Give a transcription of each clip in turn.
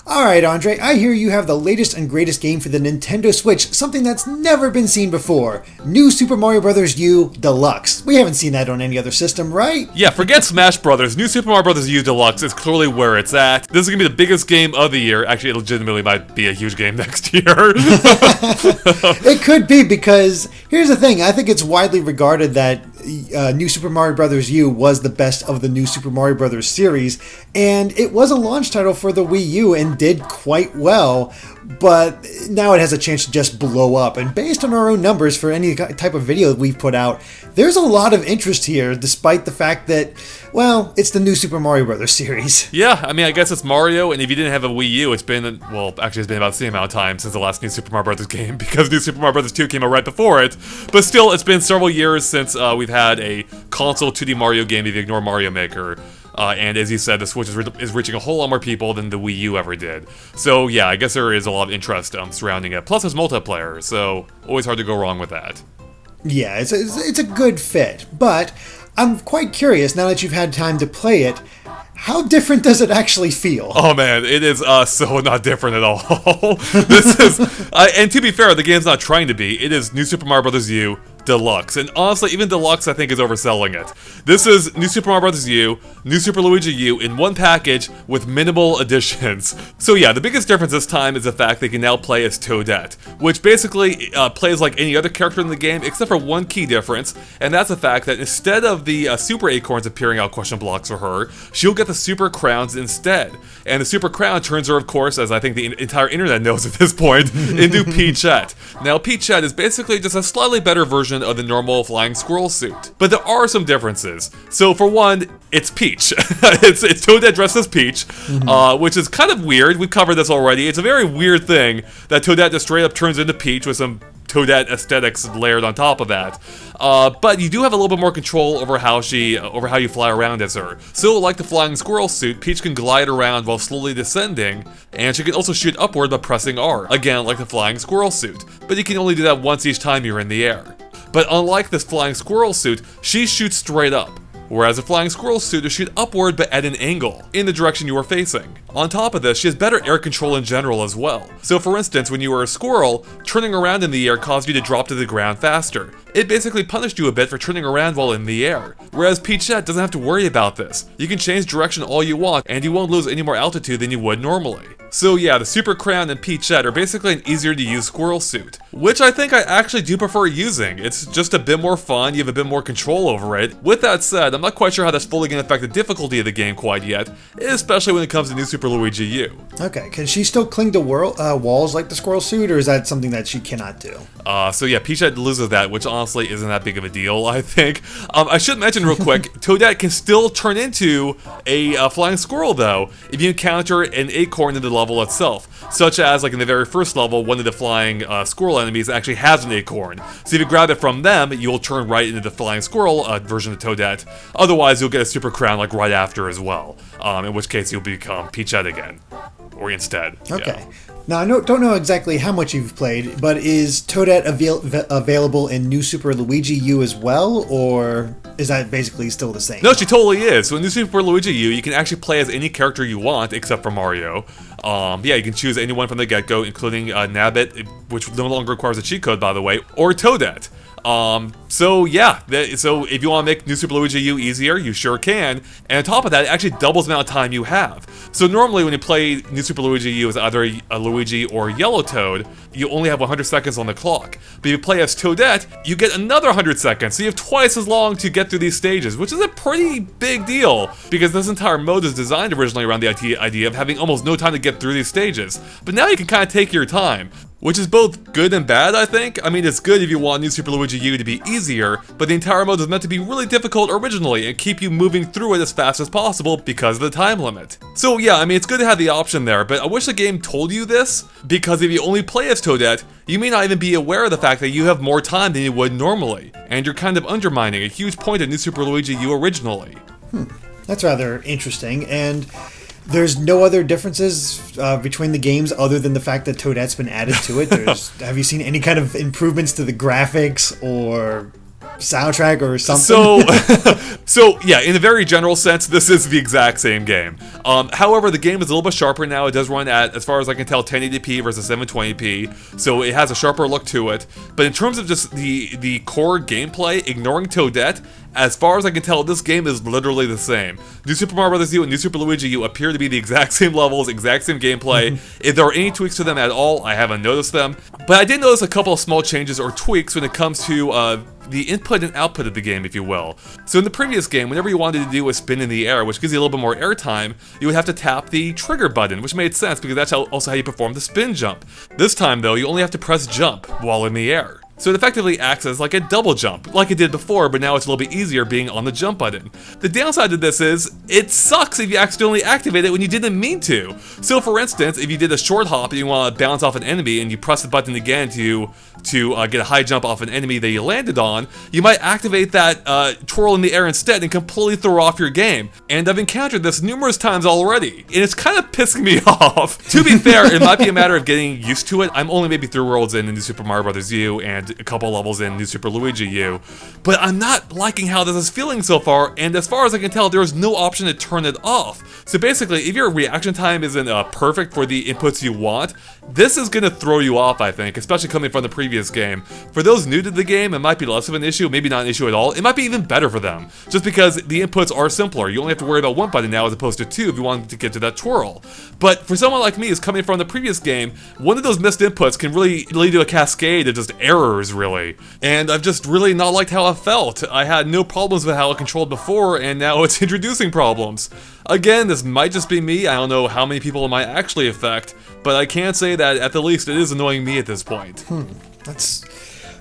Alright, Andre, I hear you have the latest and greatest game for the Nintendo Switch, something that's never been seen before. New Super Mario Bros. U Deluxe. We haven't seen that on any other system, right? Yeah, forget Smash Brothers. New Super Mario Bros. U Deluxe is clearly where it's at. This is going to be the biggest game of the year. Actually, it legitimately might be a huge game next year. It could be, because here's the thing. I think it's widely regarded that New Super Mario Bros. U was the best of the New Super Mario Bros. Series, and it was a launch title for the Wii U and did quite well, but now it has a chance to just blow up. And based on our own numbers for any type of video that we've put out, there's a lot of interest here, despite the fact that, well, it's the New Super Mario Bros. Series. Yeah, I mean, I guess it's Mario, and if you didn't have a Wii U, it's been, well, actually it's been about the same amount of time since the last New Super Mario Bros. Game, because New Super Mario Bros. 2 came out right before it, but still, it's been several years since we've had a console 2D Mario game if you ignore Mario Maker. And as you said, the Switch is reaching a whole lot more people than the Wii U ever did. So yeah, I guess there is a lot of interest surrounding it. Plus, there's multiplayer, so always hard to go wrong with that. Yeah, it's a good fit, but I'm quite curious, now that you've had time to play it, how different does it actually feel? Oh man, it is so not different at all. This is, and to be fair, the game's not trying to be. It is New Super Mario Bros. U Deluxe, and honestly, even Deluxe I think is overselling it. This is New Super Mario Bros. U, New Super Luigi U in one package with minimal additions. So yeah, the biggest difference this time is the fact they can now play as Toadette, which basically plays like any other character in the game, except for one key difference, and that's the fact that instead of the Super Acorns appearing out question blocks for her, she'll get the Super Crowns instead. And the Super Crown turns her, of course, as I think the entire internet knows at this point, into Peachette. Now, Peachette is basically just a slightly better version of the normal flying squirrel suit. But there are some differences. So for one, it's Peach. it's Toadette dressed as Peach, which is kind of weird. We've covered this already. It's a very weird thing that Toadette just straight up turns into Peach with some Toadette aesthetics layered on top of that. But you do have a little bit more control over how you fly around as her. So like the flying squirrel suit, Peach can glide around while slowly descending, and she can also shoot upward by pressing R, again like the flying squirrel suit. But you can only do that once each time you're in the air. But unlike this flying squirrel suit, she shoots straight up, whereas the flying squirrel suit will shoot upward but at an angle, in the direction you are facing. On top of this, she has better air control in general as well. So for instance, when you were a squirrel, turning around in the air caused you to drop to the ground faster. It basically punished you a bit for turning around while in the air. Whereas Peachette doesn't have to worry about this. You can change direction all you want, and you won't lose any more altitude than you would normally. So yeah, the Super Crown and Peachette are basically an easier to use squirrel suit, which I think I actually do prefer using. It's just a bit more fun, you have a bit more control over it. With that said, I'm not quite sure how that's fully going to affect the difficulty of the game quite yet, especially when it comes to New Super Luigi U. Okay, can she still cling to walls like the squirrel suit, or is that something that she cannot do? So yeah, Peachette loses that, which honestly isn't that big of a deal, I think. I should mention real quick, Toadette can still turn into a flying squirrel though, if you encounter an acorn in the level itself, such as like in the very first level, one of the flying squirrel enemies actually has an acorn. So if you grab it from them, you'll turn right into the flying squirrel version of Toadette. Otherwise, you'll get a Super Crown like right after as well, in which case you'll become Peachette again, or instead. Okay. Yeah. Now, I don't know exactly how much you've played, but is Toadette available in New Super Luigi U as well, or is that basically still the same? No, she totally is. So in New Super Luigi U, you can actually play as any character you want, except for Mario. Yeah, you can choose anyone from the get-go, including Nabbit, which no longer requires a cheat code, by the way, or Toadette. So yeah, so if you want to make New Super Luigi U easier, you sure can. And on top of that, it actually doubles the amount of time you have. So normally when you play New Super Luigi U as either a Luigi or Yellow Toad, you only have 100 seconds on the clock. But if you play as Toadette, you get another 100 seconds, so you have twice as long to get through these stages, which is a pretty big deal, because this entire mode is designed originally around the idea of having almost no time to get through these stages. But now you can kind of take your time, which is both good and bad, I think. I mean, it's good if you want New Super Luigi U to be easier, but the entire mode is meant to be really difficult originally and keep you moving through it as fast as possible because of the time limit. So yeah, I mean, it's good to have the option there, but I wish the game told you this, because if you only play as Toadette, you may not even be aware of the fact that you have more time than you would normally, and you're kind of undermining a huge point of New Super Luigi U originally. That's rather interesting, and there's no other differences between the games other than the fact that Toadette's been added to it. Have you seen any kind of improvements to the graphics or soundtrack or something. So yeah, in a very general sense, this is the exact same game. However, the game is a little bit sharper now. It does run at, as far as I can tell, 1080p versus 720p, so it has a sharper look to it. But in terms of just the core gameplay, ignoring Toadette, as far as I can tell, this game is literally the same. New Super Mario Bros. U and New Super Luigi U appear to be the exact same levels, exact same gameplay. If there are any tweaks to them at all, I haven't noticed them. But I did notice a couple of small changes or tweaks when it comes to the input and output of the game, if you will. So in the previous game, whenever you wanted to do a spin in the air, which gives you a little bit more air time, you would have to tap the trigger button, which made sense because that's also how you perform the spin jump. This time, though, you only have to press jump while in the air. So it effectively acts as like a double jump, like it did before, but now it's a little bit easier being on the jump button. The downside to this is, it sucks if you accidentally activate it when you didn't mean to. So for instance, if you did a short hop and you want to bounce off an enemy and you press the button again to get a high jump off an enemy that you landed on, you might activate that twirl in the air instead and completely throw off your game. And I've encountered this numerous times already, and it's kind of pissing me off. To be fair, it might be a matter of getting used to it. I'm only maybe 3 worlds in New Super Mario Bros. U and a couple levels in New Super Luigi U, but I'm not liking how this is feeling so far, and as far as I can tell, there is no option to turn it off. So basically, if your reaction time isn't perfect for the inputs you want, this is going to throw you off, I think, especially coming from the previous game. For those new to the game, it might be less of an issue, maybe not an issue at all. It might be even better for them, just because the inputs are simpler. You only have to worry about one button now as opposed to 2 if you want to get to that twirl. But for someone like me who's coming from the previous game, one of those missed inputs can really lead to a cascade of just errors, really. And I've just really not liked how it felt. I had no problems with how it controlled before, and now it's introducing problems. Again, this might just be me. I don't know how many people it might actually affect, but I can say that at the least it is annoying me at this point. That's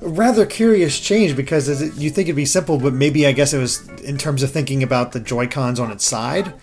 a rather curious change, because you think it'd be simple, but maybe I guess it was in terms of thinking about the Joy-Cons on its side,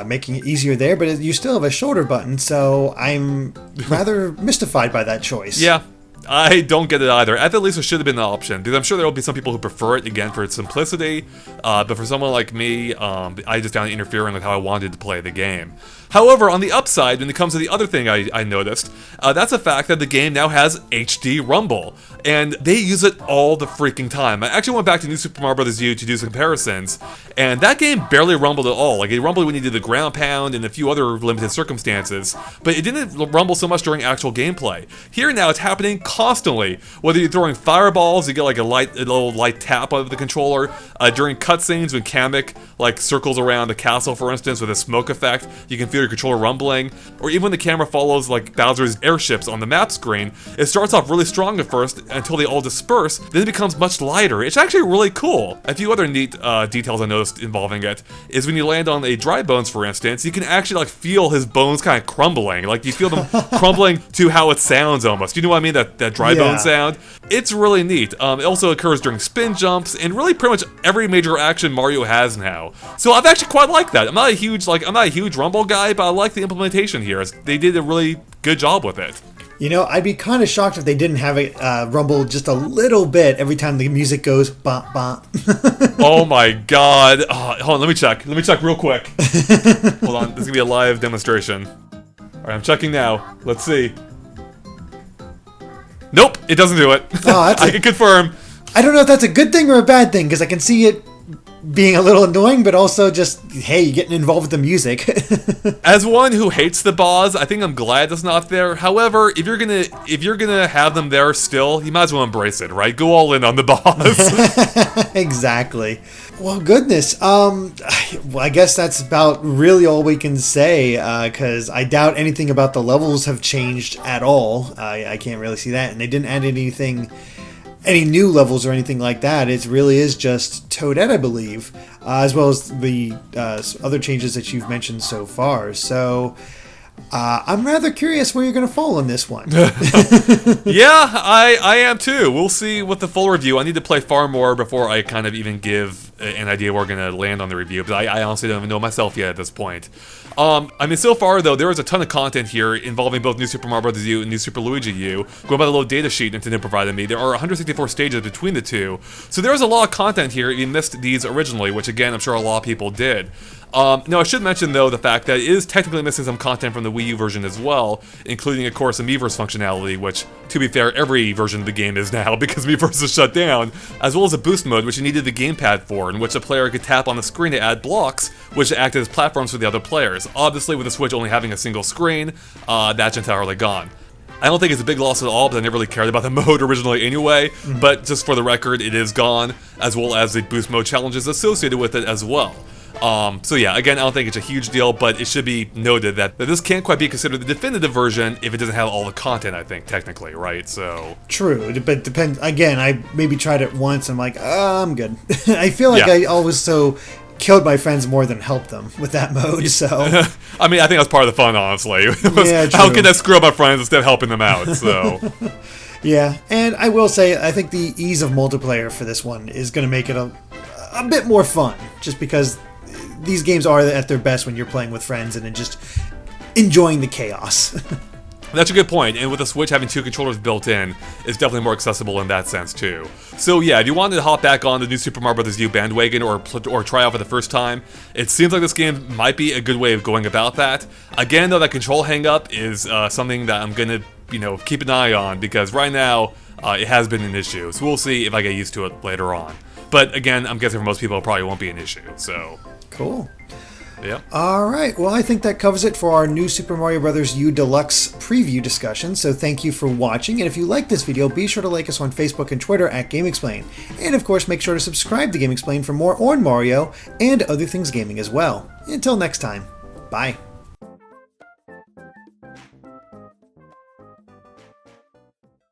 making it easier there, but you still have a shoulder button, so I'm rather mystified by that choice. Yeah. I don't get it either. At the least, it should have been an option, because I'm sure there will be some people who prefer it, again, for its simplicity, but for someone like me, I just found it interfering with how I wanted to play the game. However, on the upside, when it comes to the other thing I noticed, that's the fact that the game now has HD Rumble, and they use it all the freaking time. I actually went back to New Super Mario Bros. U to do some comparisons, and that game barely rumbled at all. Like, it rumbled when you did the ground pound and a few other limited circumstances, but it didn't rumble so much during actual gameplay. Here now, it's happening constantly. Whether you're throwing fireballs, you get like a little light tap of the controller. During cutscenes, when Kamek like circles around the castle, for instance, with a smoke effect, you can feel your controller rumbling. Or even when the camera follows like Bowser's airships on the map screen, it starts off really strong at first until they all disperse, then it becomes much lighter. It's actually really cool. A few other neat details I noticed involving it is when you land on a Dry Bones, for instance, you can actually like feel his bones kind of crumbling. Like you feel them crumbling to how it sounds almost. You know what I mean? That dry bone sound. It's really neat. It also occurs during spin jumps and really pretty much every major action Mario has now. So I've actually quite liked that. I'm not a huge rumble guy, but I like the implementation here. They did a really good job with it. You know, I'd be kind of shocked if they didn't have it rumble just a little bit every time the music goes bop bop. Oh my god. Hold on, let me check. Let me check real quick. Hold on, this is gonna be a live demonstration. Alright, I'm checking now. Let's see. Nope, it doesn't do it. Oh, I can confirm. I don't know if that's a good thing or a bad thing, because I can see it being a little annoying, but also just, hey, getting involved with the music. As one who hates the Boz, I think I'm glad it's not there. However, if you're gonna have them there still, you might as well embrace it, right? Go all in on the Boz. Exactly. Well, goodness. Well, I guess that's about really all we can say, because I doubt anything about the levels have changed at all. I can't really see that, and they didn't add any new levels or anything like that. It really is just Toadette, I believe, as well as the other changes that you've mentioned so far. So I'm rather curious where you're going to fall on this one. Yeah, I am too. We'll see with the full review. I need to play far more before I kind of even give an idea where we're going to land on the review, because I honestly don't even know myself yet at this point. I mean, so far, though, there is a ton of content here involving both New Super Mario Bros. U and New Super Luigi U. Going by the little data sheet Nintendo provided me, there are 164 stages between the two. So there is a lot of content here if you missed these originally, which, again, I'm sure a lot of people did. No, I should mention, though, the fact that it is technically missing some content from the Wii U version as well, including, of course, the Miiverse functionality, which, to be fair, every version of the game is now because Miiverse is shut down, as well as a boost mode, which you needed the gamepad for, in which a player could tap on the screen to add blocks, which act as platforms for the other players. Obviously, with the Switch only having a single screen, that's entirely gone. I don't think it's a big loss at all, but I never really cared about the mode originally anyway, but just for the record, it is gone, as well as the boost mode challenges associated with it as well. So yeah, again, I don't think it's a huge deal, but it should be noted that this can't quite be considered the definitive version if it doesn't have all the content, I think, technically, right? So true, but depends. Again, I maybe tried it once, and I'm like, I'm good. I feel like I always killed my friends more than helped them with that mode, so... I mean, I think that's part of the fun, honestly. Yeah, true. How can I screw up my friends instead of helping them out, so... Yeah, and I will say, I think the ease of multiplayer for this one is going to make it a bit more fun, just because these games are at their best when you're playing with friends and then just enjoying the chaos. That's a good point, and with the Switch having 2 controllers built in, it's definitely more accessible in that sense too. So yeah, if you wanted to hop back on the new Super Mario Bros. U bandwagon or try out for the first time, it seems like this game might be a good way of going about that. Again, though, that control hang-up is something that I'm gonna, keep an eye on, because right now, it has been an issue, so we'll see if I get used to it later on. But again, I'm guessing for most people it probably won't be an issue, so... Cool. Yeah. Alright, well I think that covers it for our new Super Mario Bros. U Deluxe preview discussion, so thank you for watching, and if you like this video, be sure to like us on Facebook and Twitter at GameXplain, and of course make sure to subscribe to GameXplain for more on Mario and other things gaming as well. Until next time, bye.